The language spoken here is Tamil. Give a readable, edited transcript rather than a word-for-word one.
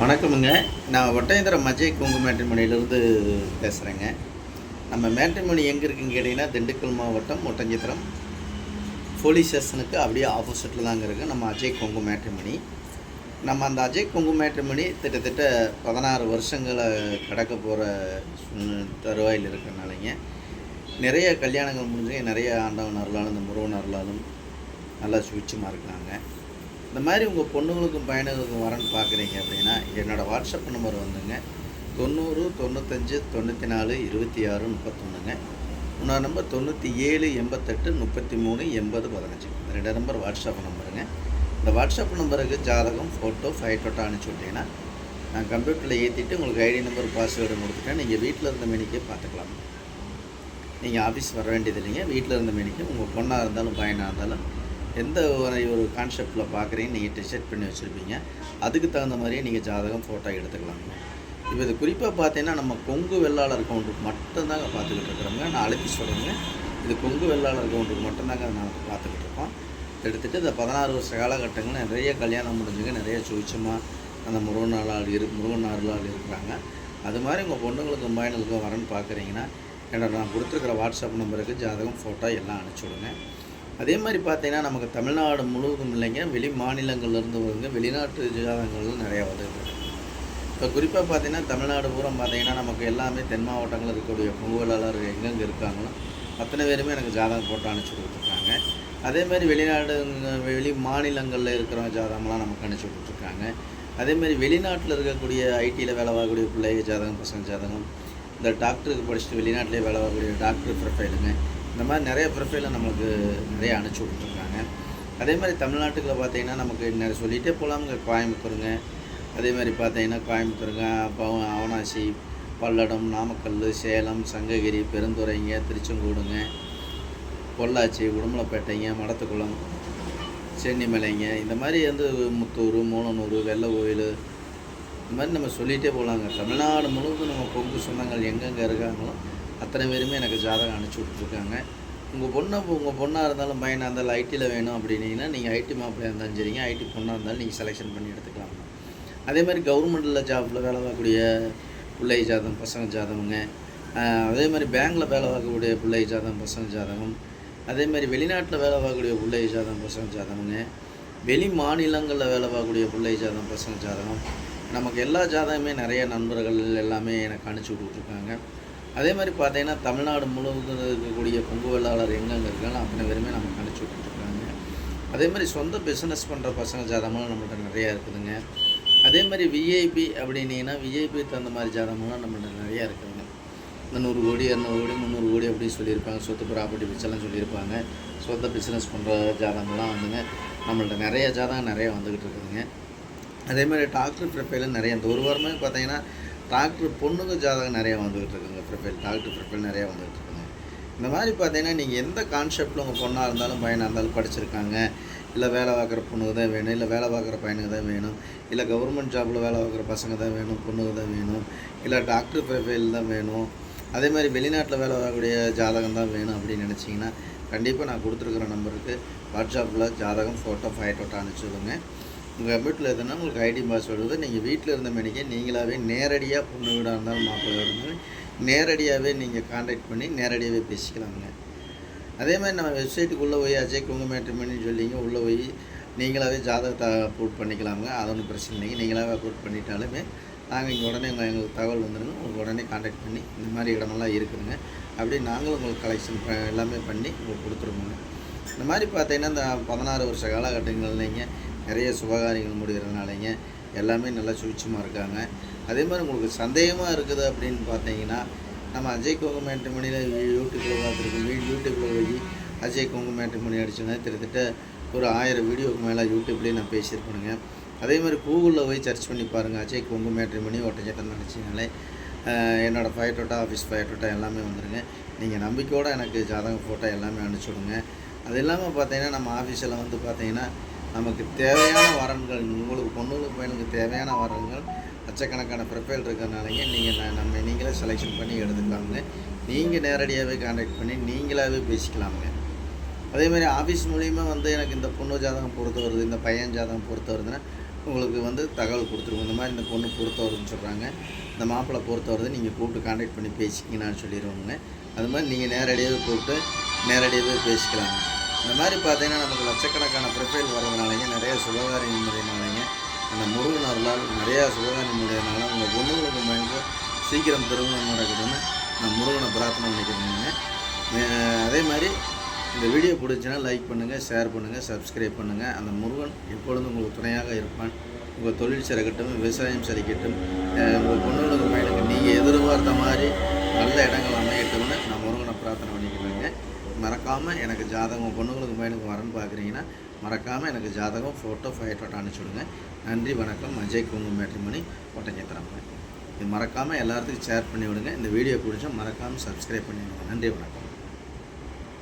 வணக்கமுங்க. நான் ஒட்டயந்திரம் அஜய் கொங்கு மேட்ரிமோனியிலிருந்து பேசுகிறேங்க. நம்ம மேட்ரிமோனி எங்கே இருக்குதுன்னு கேட்டிங்கன்னா, திண்டுக்கல் மாவட்டம் ஒட்டஞ்சத்திரம் போலீஸ் ஸ்டேஷனுக்கு அப்படியே ஆப்போசிட்டில் தாங்க இருக்குது நம்ம அஜய் கொங்கு மேட்ரிமோனி. நம்ம அந்த அஜய் கொங்கு மேட்ரிமோனி கிட்டத்தட்ட 16 வருஷங்களை கடக்க போகிற தருவாயில் இருக்கிறனாலங்க, நிறைய கல்யாணங்கள் முடிஞ்சுங்க, நிறைய ஆண்டவன் அருளாலும் இந்த முருகன் அருளாலும் நல்லா சுவிட்சமாக இருக்காங்க. இந்த மாதிரி உங்கள் பொண்ணுங்களுக்கும் பையனுங்களுக்கும் வரன்னு பார்க்குறீங்க அப்படின்னா, என்னோடய வாட்ஸ்அப் நம்பர் வந்துங்க 90 95 94 26 31ங்க. இன்னொரு நம்பர் 97 88 33 80 15. இந்த 2 நம்பர் வாட்ஸ்அப் நம்பருங்க. இந்த வாட்ஸ்அப் நம்பருக்கு ஜாதகம், ஃபோட்டோ, ஃபைட்டோட்டோ அனுப்பிச்சி விட்டிங்கன்னா நான் கம்ப்யூட்டரில் ஏற்றிட்டு உங்களுக்கு ஐடி நம்பர், பாஸ்வேர்டு கொடுத்துட்டேன். நீங்கள் வீட்டில் இருந்த மேனிக்கே பார்த்துக்கலாம். நீங்கள் ஆஃபீஸ் வர வேண்டியது இல்லைங்க. வீட்டில் இருந்த மேனிக்கு உங்கள் பொண்ணாக இருந்தாலும் பையனாக இருந்தாலும் எந்த ஒரு கான்செப்டில் பார்க்குறீங்க நீங்கள் டிசைட் பண்ணி வச்சுருப்பீங்க. அதுக்கு தகுந்த மாதிரியே நீங்கள் ஜாதகம், ஃபோட்டோ எடுத்துக்கலாங்க. இப்போ இது குறிப்பாக பார்த்தீங்கன்னா, நம்ம கொங்கு வெள்ளாளர் கவுண்டருக்கு மட்டும்தாங்க பார்த்துக்கிட்டு இருக்கிறோங்க. நான் அழைச்சி சொல்கிறேங்க, இது கொங்கு வெள்ளாளர் கவுண்டருக்கு மட்டும்தாங்க நான் பார்த்துக்கிட்டு இருக்கோம். எடுத்துகிட்டு இந்த 16 வருஷ காலகட்டங்கள் நிறைய கல்யாணம் முடிஞ்சுங்க, நிறைய சுவிச்சமாக அந்த முருகன் அருளால் இருக்கிறாங்க. அது மாதிரி உங்கள் பொண்ணுங்களுக்கும் பையனுக்கும் வரன்னு பார்க்குறீங்கன்னா, என்னோட நான் கொடுத்துருக்குற வாட்ஸ்அப் நம்பருக்கு ஜாதகம், ஃபோட்டோ எல்லாம் அனுப்பிச்சி விடுங்க. அதே மாதிரி பார்த்தீங்கன்னா, நமக்கு தமிழ்நாடு முழுவதும் இல்லைங்க, வெளி மாநிலங்கள்லேருந்து வருங்க, வெளிநாட்டு ஜாதகங்களும் நிறையா வருது. இப்போ குறிப்பாக பார்த்தீங்கன்னா, தமிழ்நாடு பூரா பார்த்தீங்கன்னா, நமக்கு எல்லாமே தென் மாவட்டங்களில் இருக்கக்கூடிய பொங்கலாளர் எங்கெங்கே இருக்காங்களோ அத்தனை பேருமே எனக்கு ஜாதகம் போட்டு அனுப்பிச்சி கொடுத்துருக்காங்க. அதேமாதிரி வெளி மாநிலங்களில் இருக்கிற ஜாதகம்லாம் நமக்கு அனுப்பிச்சி கொடுத்துருக்காங்க. அதேமாதிரி வெளிநாட்டில் இருக்கக்கூடிய ஐடியில் வேலை பார்க்கக்கூடிய பிள்ளைங்க ஜாதகம், பசங்க ஜாதகம், இந்த டாக்டருக்கு படிச்சுட்டு வெளிநாட்டிலே வேலை பார்க்கக்கூடிய டாக்டர் ப்ரொஃபைலுங்க, இந்த மாதிரி நிறைய ப்ரொஃபைலை நம்மளுக்கு நிறைய அனுப்பிச்சி விட்ருக்காங்க. அதே மாதிரி தமிழ்நாட்டுக்குள்ள பார்த்தீங்கன்னா, நமக்கு நிறைய சொல்லிகிட்டே போகலாமுங்க. கோயம்புத்தூருங்க, அதே மாதிரி பார்த்தீங்கன்னா கோயம்புத்தூருங்க, அப்போ அவனாசி, பல்லடம், நாமக்கல், சேலம், சங்ககிரி, பெருந்துறைங்க, திருச்செங்கோடுங்க, பொள்ளாச்சி, உடுமலைப்பேட்டைங்க, மடத்துக்குளம், சென்னிமலைங்க, இந்த மாதிரி வந்து முத்தூர், மூலனூர், வெள்ளை கோயில், இந்த மாதிரி நம்ம சொல்லிகிட்டே போகலாங்க. தமிழ்நாடு முழுவதும் நம்ம கொங்கு சொந்தங்கள் எங்கெங்கே இருக்காங்களோ அத்தனை பேருமே எனக்கு ஜாதகம் அனுப்பிச்சி விட்ருக்காங்க. உங்கள் பொண்ணாக இருந்தாலும் பையனாக இருந்தாலும் ஐடியில் வேணும் அப்படின்னீங்கன்னா, நீங்கள் ஐடி மாப்பிள்ளையாக இருந்தாலும் சரிங்க, ஐடி பொண்ணாக இருந்தாலும் நீங்கள் செலெக்ஷன் பண்ணி எடுத்துக்கலாம். அதே மாதிரி கவர்மெண்ட்டில் ஜாப்பில் வேலை பார்க்கக்கூடிய பிள்ளை ஜாதகம், பசங்க ஜாதகங்க, அதே மாதிரி பேங்கில் வேலை பார்க்கக்கூடிய பிள்ளை ஜாதகம், பசங்க ஜாதகம், அதே மாதிரி வெளிநாட்டில் வேலை பார்க்கக்கூடிய பிள்ளை ஜாதகம், பசங்க ஜாதகங்க, வெளி மாநிலங்களில் வேலை பார்க்கக்கூடிய பிள்ளை ஜாதகம், பசங்க ஜாதகம், நமக்கு எல்லா ஜாதகமே நிறைய நண்பர்கள் எல்லாமே எனக்கு அனுப்பிச்சி விட்டுருக்காங்க. அதே மாதிரி பார்த்தீங்கன்னா, தமிழ்நாடு முழுவதும் இருக்கக்கூடிய கொங்கு வெள்ளாளர் எங்கெங்கே இருக்காங்களோ அத்தனை பேருமே நமக்கு அனுப்பிச்சி விட்டுருக்காங்க. அதே மாதிரி சொந்த பிஸ்னஸ் பண்ணுற பசங்க ஜாதகம்லாம் நம்மள்ட்ட நிறையா இருக்குதுங்க. அதே மாதிரி விஐபி அப்படின்னீங்கன்னா, விஐபி தகுந்த மாதிரி ஜாதகம்லாம் நம்மள்ட்ட நிறையா இருக்குதுங்க. இந்த 100 கோடி, 200 கோடி, 300 கோடி அப்படின்னு சொல்லியிருப்பாங்க. சொத்து ப்ராப்பர்ட்டி பிச்செல்லாம் சொல்லியிருப்பாங்க. சொந்த பிஸ்னஸ் பண்ணுற ஜாதகம்லாம் வந்துங்க நம்மள்ட்ட நிறைய ஜாதகம் நிறையா வந்துக்கிட்டு இருக்குதுங்க. அதே மாதிரி டாக்டர் ப்ரொஃபைலும் நிறைய இந்த ஒரு வாரமே பார்த்தீங்கன்னா, டாக்டர் பொண்ணுங்க ஜாதகம் நிறையா வந்துக்கிட்டு இருக்குங்க. டாக்டர் ப்ரொஃபைல் நிறையா வந்துகிட்டு இருக்குங்க. இந்த மாதிரி பார்த்தீங்கன்னா, நீங்கள் எந்த கான்செப்டில் உங்கள் பொண்ணாக இருந்தாலும் பையனாக இருந்தாலும் படிச்சிருக்காங்க, இல்லை வேலை பார்க்குற பொண்ணுக்கு தான் வேணும், இல்லை வேலை பார்க்குற பையனுக்கு தான் வேணும், இல்லை கவர்மெண்ட் ஜாப்பில் வேலை பார்க்குற பசங்க தான் வேணும், பொண்ணுக்கு தான் வேணும், இல்லை டாக்டர் ப்ரொஃபைல் தான் வேணும், அதே மாதிரி வெளிநாட்டில் வேலை பார்க்கக்கூடிய ஜாதகம் தான் வேணும் அப்படின்னு நினச்சிங்கன்னா, கண்டிப்பாக நான் கொடுத்துருக்குற நம்பருக்கு வாட்ஸ்அப்பில் ஜாதகம், ஃபோட்டோ, ஃபைட்டோட்டோ அனுப்பிச்சுடுங்க. உங்கள் கம்ப்யூட்டரில் எதுனா உங்களுக்கு ஐடி பாஸ்வேர்டு நீங்கள் வீட்டில் இருந்த மேனிக்கே நீங்களாகவே நேரடியாக பொண்ணு வீடாக இருந்தாலும் மாப்பிள்ளை இருந்தாலும் நேரடியாகவே நீங்கள் கான்டாக்ட் பண்ணி நேரடியாகவே பேசிக்கலாங்க. அதே மாதிரி நம்ம வெப்சைட்டுக்குள்ளே போய் அஜய் கொங்கு மேட்ரிமோனின்னு சொல்லிங்க உள்ளே போய் நீங்களாகவே ஜாதகத்தை அப்லோட் பண்ணிக்கலாமுங்க. அது ஒன்றும் பிரச்சனை இல்லைங்க. நீங்களாகவே அப்லோட் பண்ணிட்டாலுமே நாங்கள் இங்கே உடனே எங்களுக்கு தகவல் வந்துடுங்க. உங்களுக்கு உடனே கான்டாக்ட் பண்ணி இந்த மாதிரி இடமெல்லாம் இருக்குதுங்க அப்படி நாங்களும் உங்களுக்கு கலெக்ஷன் எல்லாமே பண்ணி உங்களுக்கு கொடுத்துருவோங்க. இந்த மாதிரி பார்த்தீங்கன்னா, இந்த 16 வருஷ காலகட்டங்கள்லேங்க நிறைய சுபகாரியங்கள் முடிகிறதுனாலங்க எல்லாமே நல்லா சுவிட்சமாக இருக்காங்க. அதே மாதிரி உங்களுக்கு சந்தேகமாக இருக்குது அப்படின்னு பார்த்தீங்கன்னா, நம்ம அஜய் கொங்கு மேட்ரிமோனியில் யூடியூப்பில் பார்த்துருக்கோம். யூடியூப்பில் போய் அஜய் கொங்கு மேட்ரிமோனி அடிச்சுன்னா கிட்டத்தட்ட ஒரு 1000 வீடியோவுக்கு மேலே யூடியூப்லேயே நான் பேசியிருப்பேனுங்க. அதே மாதிரி கூகுளில் போய் சர்ச் பண்ணி பாருங்கள், அஜய் கொங்கு மேட்ரிமோனி ஒட்டஞ்சத்திரம் நினச்சினாலே என்னோடய ஃபைட்டோட்டோ, ஆஃபீஸ் ஃபைட்டோட்டோ எல்லாமே வந்துடுங்க. நீங்கள் நம்பிக்கையோடு எனக்கு ஜாதகம், ஃபோட்டோ எல்லாமே அனுப்பிச்சுடுங்க. அது இல்லாமல் பார்த்தீங்கன்னா, நம்ம ஆஃபீஸில் வந்து பார்த்தீங்கன்னா, நமக்கு தேவையான வரன்கள், உங்களுக்கு பொண்ணுங்களுக்கு பையனுக்கு தேவையான வரன்கள் லட்சக்கணக்கான ப்ரொஃபைல் இருக்கிறனாலங்க நீங்களே செலெக்ஷன் பண்ணி எடுத்துக்கலாமுங்க. நீங்கள் நேரடியாகவே கான்டாக்ட் பண்ணி நீங்களாகவே பேசிக்கலாமுங்க. அதேமாதிரி ஆஃபீஸ் மூலிமா வந்து எனக்கு இந்த பொண்ணு ஜாதகம் பொறுத்து வருது, இந்த பையன் ஜாதகம் பொறுத்து வருதுன்னா உங்களுக்கு வந்து தகவல் கொடுத்துருவோம். இந்த மாதிரி இந்த பொண்ணு பொறுத்த வருதுன்னு சொல்கிறாங்க, இந்த மாப்பிள்ளை பொறுத்த வருது, நீங்கள் கூப்பிட்டு கான்டாக்ட் பண்ணி பேசிக்கிங்கன்னு சொல்லிடுவோங்க. அது மாதிரி நீங்கள் நேரடியாகவே கூப்பிட்டு நேரடியாகவே பேசிக்கலாங்க. இந்த மாதிரி பார்த்தீங்கன்னா நமக்கு லட்சக்கணக்கான ப்ரொஃபைல் வர்றதுனாலங்க, நிறைய சுபகாரியம் முறையினாலங்க, அந்த முருகன் அருளால் நிறையா சுபகாரியம் முறையினால உங்கள் பொண்ணுங்களுக்கு பயந்து சீக்கிரம் திருமணம் நடக்குதுன்னு நான் முருகனை பிரார்த்தனை பண்ணிக்கிறேங்க. அதே மாதிரி இந்த வீடியோ பிடிச்சுன்னா லைக் பண்ணுங்கள், ஷேர் பண்ணுங்கள், சப்ஸ்கிரைப் பண்ணுங்கள். அந்த முருகன் எப்பொழுதும் உங்களுக்கு துணையாக இருப்பான். உங்கள் தொழில் சிறக்கட்டும், விவசாயம் செழிக்கட்டும், உங்கள் பொண்ணுங்களுக்கு பையனுக்கு நீங்கள் எதிர்பார்த்த மாதிரி நல்ல இடங்கள் அமையட்டும்னு நான் முருகனை பிரார்த்தனை பண்ணிக்கிறேங்க. மறக்காமல் எனக்கு ஜாதகம் பொண்ணுங்களுக்கு பையனுக்கு வரன்னு பார்க்குறீங்கன்னா மறக்காமல் எனக்கு ஜாதகம் ஃபோட்டோ அனுப்பிச்சுடுங்க. நன்றி, வணக்கம். அஜய் குங்கு மேட்ரிமோனி ஒட்டஞ்சத்திரம். இது மறக்காமல் எல்லாத்துக்கும் ஷேர் பண்ணி விடுங்க. இந்த வீடியோ பிடிச்சா மறக்காமல் சப்ஸ்கிரைப் பண்ணிவிடுங்க. நன்றி, வணக்கம்.